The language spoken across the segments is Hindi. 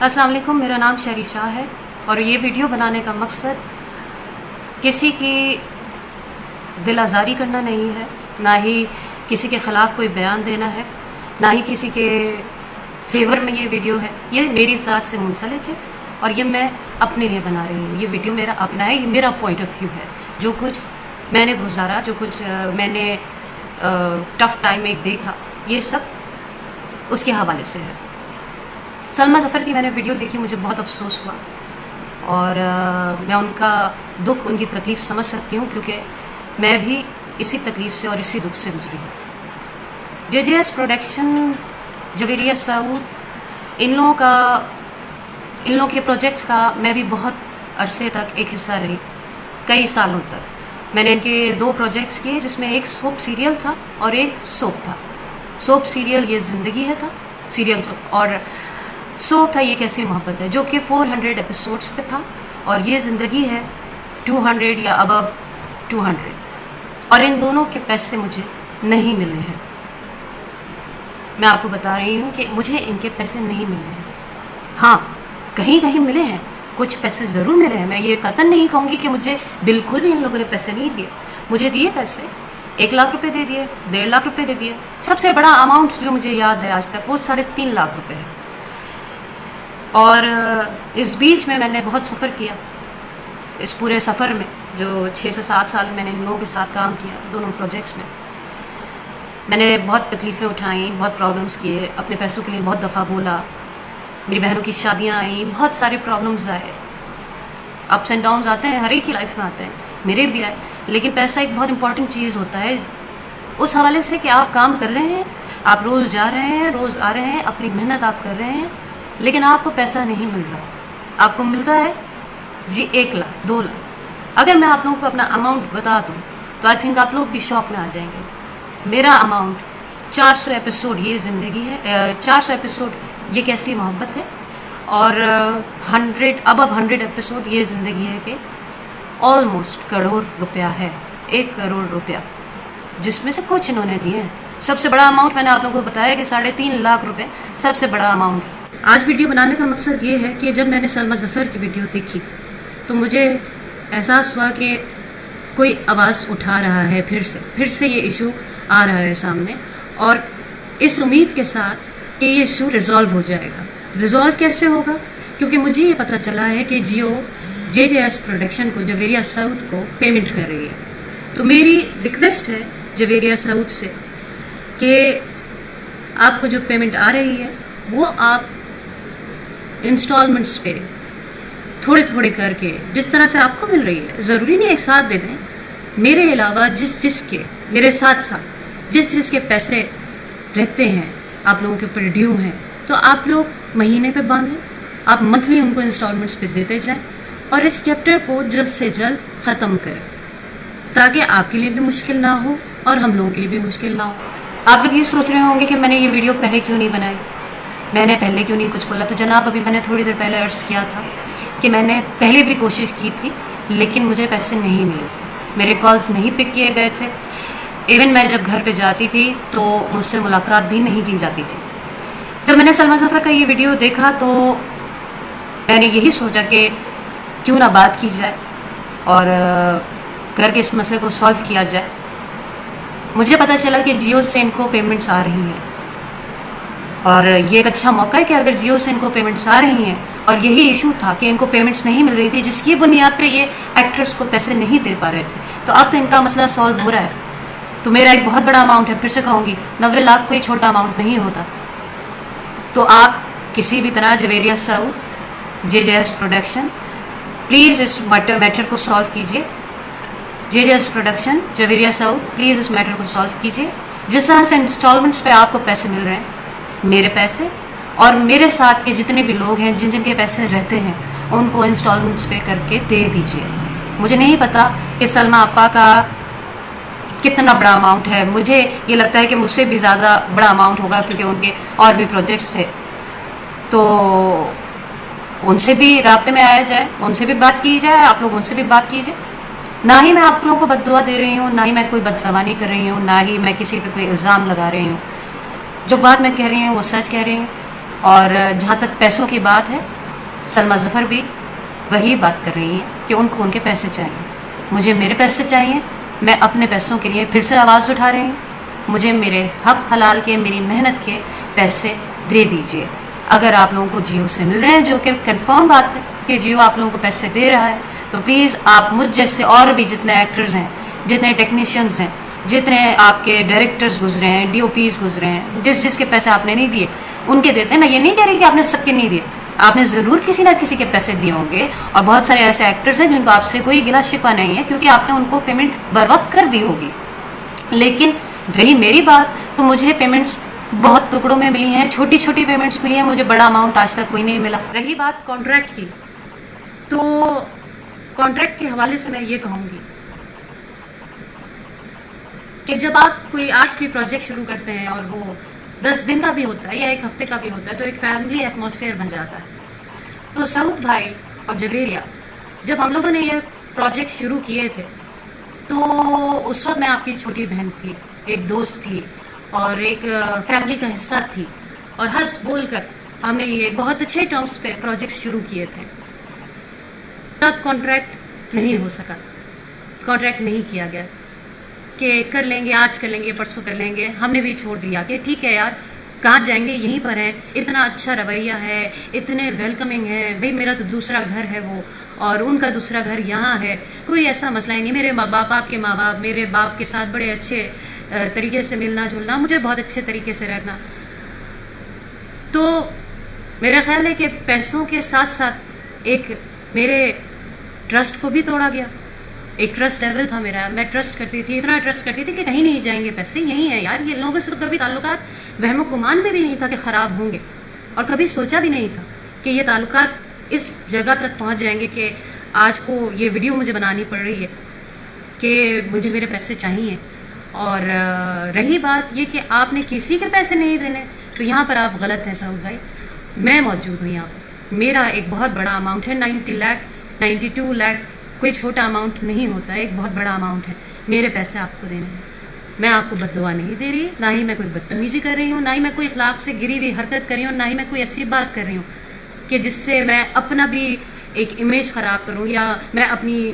अस्सलाम वालेकुम, मेरा नाम शरीशा है और ये वीडियो बनाने का मकसद किसी की दिल आज़ारी करना नहीं है, ना ही किसी के ख़िलाफ़ कोई बयान देना है, ना ही किसी के फेवर में ये वीडियो है। ये मेरी ज़ात से मुंसलिक है और ये मैं अपने लिए बना रही हूँ। ये वीडियो मेरा अपना है, ये मेरा पॉइंट ऑफ व्यू है। जो कुछ मैंने गुजारा, जो कुछ मैंने टफ़ टाइम में देखा, ये सब उसके हवाले से है। सलमा ज़फ़र की मैंने वीडियो देखी, मुझे बहुत अफसोस हुआ और मैं उनका दुख, उनकी तकलीफ़ समझ सकती हूँ, क्योंकि मैं भी इसी तकलीफ़ से और इसी दुख से गुजरी हूँ। JJS प्रोडक्शन, जवेरिया सऊद, इन लोगों के प्रोजेक्ट्स का मैं भी बहुत अरसे तक एक हिस्सा रही। कई सालों तक मैंने इनके 2 प्रोजेक्ट्स किए, जिसमें एक सोप सीरियल था और एक सोप था। सोप सीरियल ये ज़िंदगी है था, सीरियल और सोप था ये कैसी मोहब्बत है, जो कि 400 एपिसोड्स पे था, और ये ज़िंदगी है 200 या अबव 200। और इन दोनों के पैसे मुझे नहीं मिले हैं। मैं आपको बता रही हूँ कि मुझे इनके पैसे नहीं मिले हैं। हाँ, कहीं कहीं मिले हैं, कुछ पैसे ज़रूर मिले हैं। मैं ये कतई नहीं कहूँगी कि मुझे बिल्कुल भी इन लोगों ने पैसे नहीं दिए। मुझे दिए पैसे, 1 लाख रुपए दे दिए, 1.5 लाख रुपए दे दिए। सबसे बड़ा अमाउंट जो मुझे याद है आज तक, वो 3.5 लाख रुपए है। और इस बीच में मैंने बहुत सफ़र किया। इस पूरे सफ़र में जो 6 से 7 साल मैंने इन लोगों के साथ काम किया, दोनों प्रोजेक्ट्स में, मैंने बहुत तकलीफ़ें उठाई, बहुत प्रॉब्लम्स किए, अपने पैसों के लिए बहुत दफ़ा बोला। मेरी बहनों की शादियाँ आई, बहुत सारे प्रॉब्लम्स आए, अप्स एंड डाउन्स आते हैं, हर एक की लाइफ में आते हैं, मेरे भी आए। लेकिन पैसा एक बहुत इंपॉर्टेंट चीज़ होता है, उस हवाले से कि आप काम कर रहे हैं, आप रोज़ जा रहे हैं, रोज़ आ रहे हैं, अपनी मेहनत आप कर रहे हैं, लेकिन आपको पैसा नहीं मिल रहा। आपको मिलता है जी 1 लाख, 2 लाख। अगर मैं आप लोगों को अपना अमाउंट बता दूं तो आई थिंक आप लोग भी शौक में आ जाएंगे। मेरा अमाउंट 400 एपिसोड ये ज़िंदगी है, 400 एपिसोड ये कैसी मोहब्बत है, और 100 100 एपिसोड ये ज़िंदगी है कि ऑलमोस्ट 1 करोड़ रुपया है, 1 करोड़ रुपया, जिसमें से कुछ इन्होंने दिए हैं। सबसे बड़ा अमाउंट मैंने आप लोगों को बताया कि 3.5 लाख रुपए सबसे बड़ा अमाउंट है। आज वीडियो बनाने का मकसद ये है कि जब मैंने सलमा ज़फ़र की वीडियो देखी तो मुझे एहसास हुआ कि कोई आवाज़ उठा रहा है, फिर से ये इशू आ रहा है सामने, और इस उम्मीद के साथ कि ये इशू रिज़ॉल्व हो जाएगा। रिज़ॉल्व कैसे होगा? क्योंकि मुझे ये पता चला है कि जियो JJS प्रोडक्शन को, जवेरिया सऊद को पेमेंट कर रही है। तो मेरी रिक्वेस्ट है जवेरिया सऊद से कि आपको जो पेमेंट आ रही है वो आप इंस्टॉलमेंट्स पे थोड़े थोड़े करके, जिस तरह से आपको मिल रही है, ज़रूरी नहीं एक साथ दे दें। मेरे अलावा जिसके मेरे साथ साथ जिसके पैसे रहते हैं आप लोगों के ऊपर ड्यू हैं, तो आप लोग महीने पे बांधें, आप मंथली उनको इंस्टॉलमेंट्स पे देते जाएं और इस चैप्टर को जल्द से जल्द ख़त्म करें, ताकि आपके लिए भी मुश्किल ना हो और हम लोगों के लिए भी मुश्किल ना हो। आप लोग ये सोच रहे होंगे कि मैंने ये वीडियो पहले क्यों नहीं बनाई, मैंने पहले क्यों नहीं कुछ बोला। तो जनाब, अभी मैंने थोड़ी देर पहले अर्ज़ किया था कि मैंने पहले भी कोशिश की थी, लेकिन मुझे पैसे नहीं मिले थे, मेरे कॉल्स नहीं पिक किए गए थे। इवन मैं जब घर पे जाती थी तो मुझसे मुलाकात भी नहीं की जाती थी। जब मैंने सलमा ज़फ़र का ये वीडियो देखा तो मैंने यही सोचा कि क्यों ना बात की जाए और करके इस मसले को सॉल्व किया जाए। मुझे पता चला कि जियो से इनको पेमेंट्स आ रही हैं, और ये एक अच्छा मौका है कि अगर जियो से इनको पेमेंट्स आ रही हैं, और यही इशू था कि इनको पेमेंट्स नहीं मिल रही थी, जिसकी बुनियाद पे ये एक्टर्स को पैसे नहीं दे पा रहे थे, तो अब तो इनका मसला सॉल्व हो रहा है। तो मेरा एक बहुत बड़ा अमाउंट है, फिर से कहूँगी 90 लाख कोई छोटा अमाउंट नहीं होता। तो आप किसी भी तरह Javeria Saud, JJS production, please इस मैटर को सॉल्व कीजिए। JJS production, Javeria Saud, please इस मैटर को सॉल्व कीजिए। जिस तरह से इंस्टॉलमेंट्स पे आपको पैसे मिल रहे हैं, मेरे पैसे और मेरे साथ के जितने भी लोग हैं जिनके पैसे रहते हैं, उनको इंस्टॉलमेंट्स पे करके दे दीजिए। मुझे नहीं पता कि सलमा आपा का कितना बड़ा अमाउंट है, मुझे ये लगता है कि मुझसे भी ज़्यादा बड़ा अमाउंट होगा, क्योंकि उनके और भी प्रोजेक्ट्स थे। तो उनसे भी राब्ते में आया जाए, उनसे भी बात की जाए, आप लोग उनसे भी बात कीजिए। ना ही मैं आप लोगों को बद्दुआ दे रही हूँ, ना ही मैं कोई बदज़बानी कर रही हूँ, ना ही मैं किसी पे कोई इल्ज़ाम लगा रही हूँ। जो बात मैं कह रही हूँ वो सच कह रही हूँ। और जहाँ तक पैसों की बात है, सलमा ज़फ़र भी वही बात कर रही है कि उनको उनके पैसे चाहिए। मुझे मेरे पैसे चाहिए, मैं अपने पैसों के लिए फिर से आवाज़ उठा रही हूँ। मुझे मेरे हक हलाल के, मेरी मेहनत के पैसे दे दीजिए। अगर आप लोगों को जियो से मिल रहे हैं, जो कि कंफर्म बात है कि जियो आप लोगों को पैसे दे रहा है, तो प्लीज़ आप मुझ जैसे और भी जितने एक्टर्स हैं, जितने टेक्नीशियंस हैं, जितने आपके डायरेक्टर्स गुजरे हैं, डीओपीज गुजरे हैं, जिसके पैसे आपने नहीं दिए उनके देते हैं। मैं ये नहीं कह रही कि आपने सबके नहीं दिए, आपने ज़रूर किसी ना किसी के पैसे दिए होंगे। और बहुत सारे ऐसे एक्टर्स हैं जिनको आपसे कोई गिला शिकवा नहीं है, क्योंकि आपने उनको पेमेंट बर वक्त कर दी होगी। लेकिन रही मेरी बात, तो मुझे पेमेंट्स बहुत टुकड़ों में मिली हैं, छोटी छोटी पेमेंट्स मिली हैं, मुझे बड़ा अमाउंट आज तक कोई नहीं मिला। रही बात कॉन्ट्रैक्ट की, तो कॉन्ट्रैक्ट के हवाले से मैं ये कहूँगी कि जब आप कोई आज भी प्रोजेक्ट शुरू करते हैं और वो 10 दिन का भी होता है या 1 हफ्ते का भी होता है, तो एक फैमिली एटमॉस्फेयर बन जाता है। तो सऊद भाई और जवेरिया, जब हम लोगों ने ये प्रोजेक्ट शुरू किए थे, तो उस वक्त मैं आपकी छोटी बहन थी, एक दोस्त थी और एक फैमिली का हिस्सा थी, और हंस बोल कर हमने ये बहुत अच्छे टर्म्स पे प्रोजेक्ट शुरू किए थे। तब कॉन्ट्रैक्ट नहीं हो सका, कॉन्ट्रैक्ट नहीं किया गया कि कर लेंगे, आज कर लेंगे, परसों कर लेंगे। हमने भी छोड़ दिया कि ठीक है यार, कहाँ जाएंगे, यहीं पर है, इतना अच्छा रवैया है, इतने वेलकमिंग है, भाई मेरा तो दूसरा घर है वो, और उनका दूसरा घर यहाँ है, कोई ऐसा मसला ही नहीं। मेरे माँ बाप, आपके माँ बाप, मेरे बाप के साथ बड़े अच्छे तरीके से मिलना जुलना, मुझे बहुत अच्छे तरीके से रहना। तो मेरा ख्याल है कि पैसों के साथ साथ एक मेरे ट्रस्ट को भी तोड़ा गया। एक ट्रस्ट लेवल था मेरा, मैं ट्रस्ट करती थी, इतना ट्रस्ट करती थी कि कहीं नहीं जाएंगे पैसे, यही है यार। ये लोगों से तो कभी ताल्लुकात वहमो गुमान में भी नहीं था कि ख़राब होंगे, और कभी सोचा भी नहीं था कि ये ताल्लुकात इस जगह तक पहुंच जाएंगे कि आज को ये वीडियो मुझे बनानी पड़ रही है कि मुझे मेरे पैसे चाहिए। और रही बात ये कि आपने किसी के पैसे नहीं देने, तो यहाँ पर आप गलत हैं सऊद भाई। मैं मौजूद हूँ यहाँ पर, मेरा एक बहुत बड़ा अमाउंट है, 90 लाख, 92 लाख, कोई छोटा अमाउंट नहीं होता है, एक बहुत बड़ा अमाउंट है। मेरे पैसे आपको देने हैं। मैं आपको बददुआ नहीं दे रही, ना ही मैं कोई बदतमीजी कर रही हूँ, ना ही मैं कोई अखलाक से गिरी हुई हरकत कर रही हूँ, ना ही मैं कोई ऐसी बात कर रही हूँ कि जिससे मैं अपना भी एक इमेज ख़राब करूँ या मैं अपनी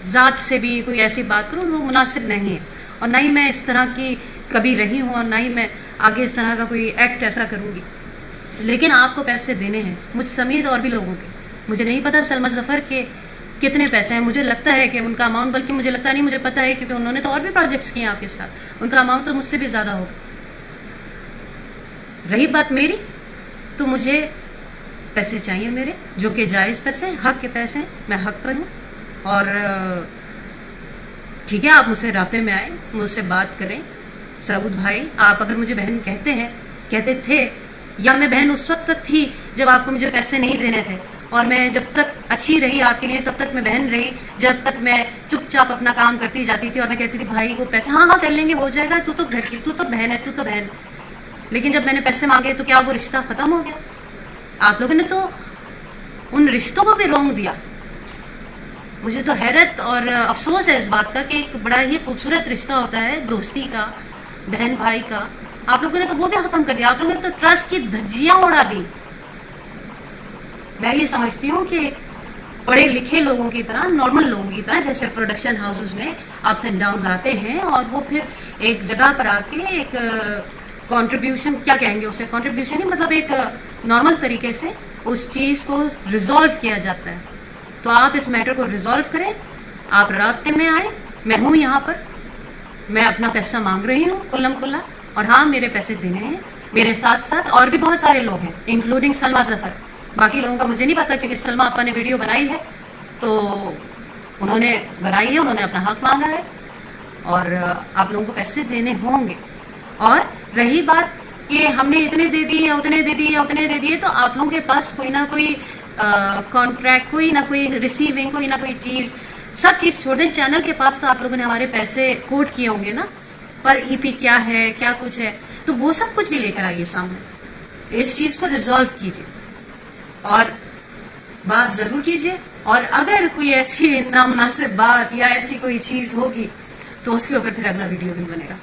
ज़ात से भी कोई ऐसी बात करूँ, वो मुनासिब नहीं है। और ना ही मैं इस तरह की कभी रही हूँ, और ना ही मैं आगे इस तरह का कोई एक्ट ऐसा करूँगी। लेकिन आपको पैसे देने हैं, मुझ समेत और भी लोगों के। मुझे नहीं पता सलमा ज़फ़र के कितने पैसे हैं, मुझे लगता है कि उनका अमाउंट, बल्कि मुझे लगता नहीं, मुझे पता है, क्योंकि उन्होंने तो और भी प्रोजेक्ट्स किए आपके साथ, उनका अमाउंट तो मुझसे भी ज़्यादा होगा। रही बात मेरी, तो मुझे पैसे चाहिए मेरे, जो कि जायज़ पैसे, हक के पैसे, मैं हक पर हूँ। और ठीक है, आप मुझसे राब्ते में आए, मुझसे बात करें। सऊद भाई, आप अगर मुझे बहन कहते थे, या मैं बहन उस वक्त तक थी जब आपको मुझे पैसे नहीं देने थे, और मैं जब तक अच्छी रही आपके लिए तब तक मैं बहन रही, जब तक मैं चुपचाप अपना काम करती जाती थी और मैं कहती थी भाई वो पैसे हाँ कर लेंगे, हो जाएगा, तू तो घर की, तू तो बहन है, तू तो बहन। लेकिन जब मैंने पैसे मांगे तो क्या वो रिश्ता खत्म हो गया? आप लोगों ने तो उन रिश्तों को भी रोंग दिया। मुझे तो हैरत और अफसोस है इस बात का कि एक बड़ा ही खूबसूरत रिश्ता होता है दोस्ती का, बहन भाई का, आप लोगों ने तो वो भी खत्म कर दिया। आप लोगों ने तो ट्रस्ट की धज्जियां उड़ा दी। मैं ये समझती हूँ कि पढ़े लिखे लोगों की तरह, नॉर्मल लोगों की तरह, जैसे प्रोडक्शन हाउसेस में अप्स एंड डाउन्स आते हैं और वो फिर एक जगह पर आके एक कंट्रीब्यूशन, क्या कहेंगे उसे, कंट्रीब्यूशन ही मतलब एक नॉर्मल तरीके से उस चीज़ को रिजॉल्व किया जाता है। तो आप इस मैटर को रिजॉल्व करें, आप राब्ते में आए, मैं हूँ यहाँ पर, मैं अपना पैसा मांग रही हूँ खुल्लम खुल्ला। और हाँ, मेरे पैसे देने हैं, मेरे साथ साथ और भी बहुत सारे लोग हैं, इंक्लूडिंग सलमा ज़फ़र। बाकी लोगों का मुझे नहीं पता, क्योंकि सलमा आपा ने वीडियो बनाई है तो उन्होंने बनाई है, उन्होंने अपना हक मांगा है, और आप लोगों को पैसे देने होंगे। और रही बात कि हमने इतने दे दिए, उतने दे दिए, उतने दे दिए, तो आप लोगों के पास कोई ना कोई कॉन्ट्रैक्ट, कोई ना कोई रिसीविंग, कोई ना कोई चीज़, सब चीज़ छोड़ दें, चैनल के पास तो आप लोगों ने हमारे पैसे कोट किए होंगे ना, पर ईपी क्या है, क्या कुछ है, तो वो सब कुछ भी लेकर आइए सामने। इस चीज़ को रिजॉल्व कीजिए और बात ज़रूर कीजिए। और अगर कोई ऐसी नामुनासिब बात या ऐसी कोई चीज़ होगी तो उसके ऊपर फिर अगला वीडियो भी बनेगा।